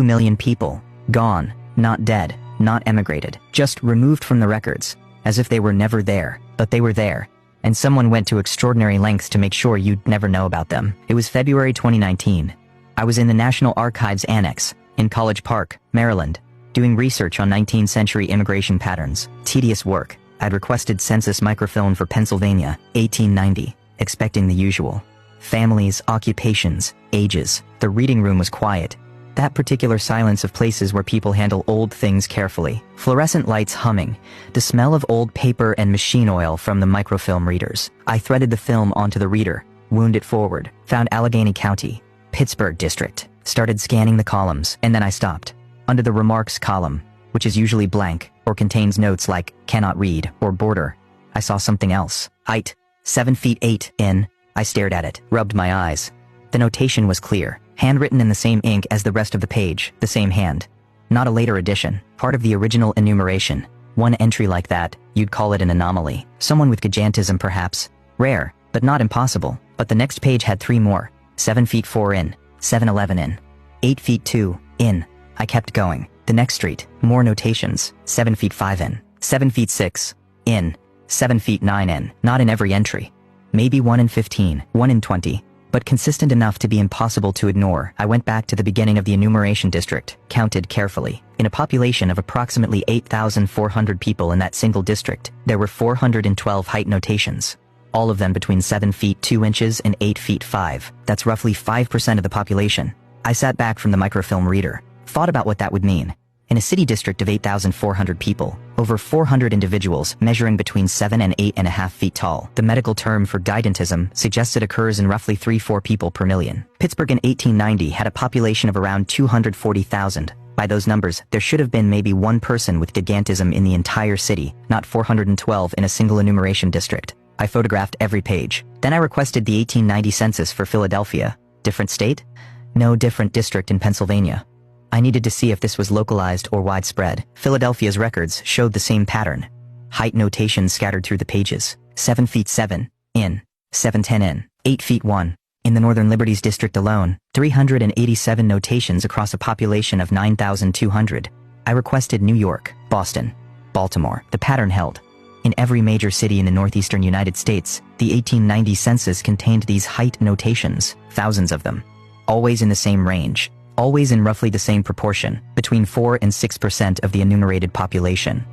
million people. Gone. Not dead. Not emigrated. Just removed from the records. As if they were never there. But they were there. And someone went to extraordinary lengths to make sure you'd never know about them. It was February 2019. I was in the National Archives Annex, in College Park, Maryland, doing research on 19th century immigration patterns. Tedious work. I'd requested census microfilm for Pennsylvania, 1890, expecting the usual. Families, occupations, ages. The reading room was quiet. That particular silence of places where people handle old things carefully. Fluorescent lights humming. The smell of old paper and machine oil from the microfilm readers. I threaded the film onto the reader, wound it forward, found Allegheny County, Pittsburgh District, started scanning the columns, and then I stopped. Under the remarks column, which is usually blank, or contains notes like, cannot read, or border, I saw something else. Height, 7 feet 8 in. I stared at it, rubbed my eyes. The notation was clear, handwritten in the same ink as the rest of the page, the same hand. Not a later edition, part of the original enumeration. One entry like that, you'd call it an anomaly. Someone with gigantism perhaps. Rare, but not impossible. But the next page had 3 more. 7 feet 4 in, 7:11 in, 8 feet 2 in. I kept going. The next street, more notations. 7 feet 5 in, 7 feet 6 in, 7 feet 9 in. Not in every entry. Maybe 1 in 15, 1 in 20. But consistent enough to be impossible to ignore. I went back to the beginning of the enumeration district, counted carefully. In a population of approximately 8,400 people in that single district, there were 412 height notations. All of them between 7 feet 2 inches and 8 feet 5. That's roughly 5% of the population. I sat back from the microfilm reader, thought about what that would mean. In a city district of 8,400 people, over 400 individuals measuring between 7 and 8.5 feet tall. The medical term for gigantism suggests it occurs in roughly 3-4 people per million. Pittsburgh in 1890 had a population of around 240,000. By those numbers, there should have been maybe 1 person with gigantism in the entire city, not 412 in a single enumeration district. I photographed every page. Then I requested the 1890 census for Philadelphia. Different state? No, different district in Pennsylvania. I needed to see if this was localized or widespread. Philadelphia's records showed the same pattern. Height notations scattered through the pages. 7 feet 7 in, 7:10 in, 8 feet 1. In the Northern Liberties District alone, 387 notations across a population of 9,200. I requested New York, Boston, Baltimore. The pattern held. In every major city in the northeastern United States, the 1890 census contained these height notations, thousands of them. Always in the same range. Always in roughly the same proportion, between 4 and 6% of the enumerated population.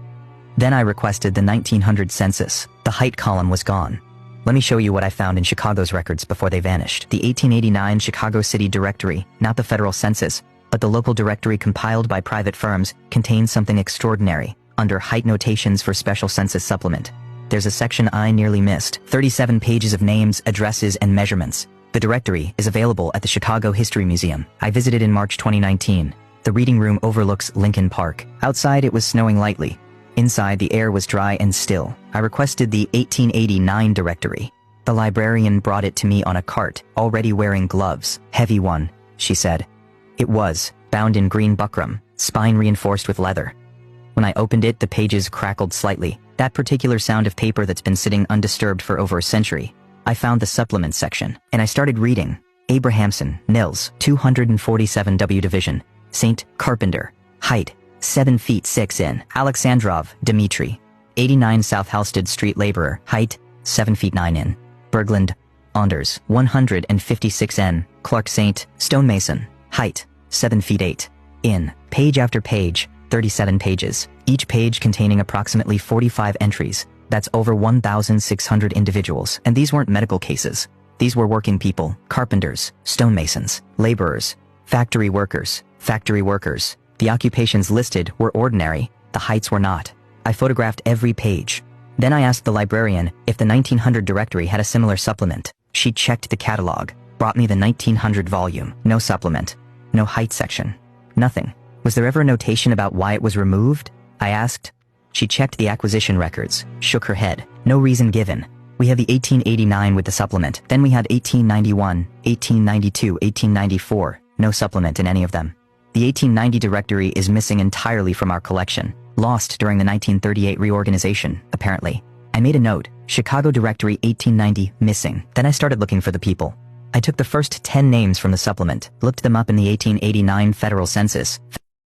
Then I requested the 1900 census. The height column was gone. Let me show you what I found in Chicago's records before they vanished. The 1889 Chicago City Directory, not the federal census, but the local directory compiled by private firms, contains something extraordinary. Under height notations for special census supplement, there's a section I nearly missed. 37 pages of names, addresses, and measurements. The directory is available at the Chicago History Museum. I visited in March 2019. The reading room overlooks Lincoln Park. Outside it was snowing lightly. Inside the air was dry and still. I requested the 1889 directory. The librarian brought it to me on a cart, already wearing gloves. Heavy one, she said. It was, bound in green buckram, spine reinforced with leather. When I opened it, the pages crackled slightly. That particular sound of paper that's been sitting undisturbed for over a century. I found the supplement section, and I started reading. Abrahamson, Nils, 247 W Division, St. Carpenter, height, 7 feet 6 in. Alexandrov, Dmitri, 89 South Halsted Street laborer, height, 7 feet 9 in. Berglund, Anders, 156 N. Clark St. Stonemason, height, 7 feet 8 in. Page after page, 37 pages, each page containing approximately 45 entries. That's over 1,600 individuals. And these weren't medical cases. These were working people, carpenters, stonemasons, laborers, factory workers. The occupations listed were ordinary, the heights were not. I photographed every page. Then I asked the librarian if the 1900 directory had a similar supplement. She checked the catalog, brought me the 1900 volume. No supplement. No height section. Nothing. Was there ever a notation about why it was removed? I asked. She checked the acquisition records, shook her head. No reason given. We have the 1889 with the supplement. Then we had 1891, 1892, 1894. No supplement in any of them. The 1890 directory is missing entirely from our collection. Lost during the 1938 reorganization, apparently. I made a note. Chicago directory 1890 missing. Then I started looking for the people. I took the first 10 names from the supplement, looked them up in the 1889 federal census,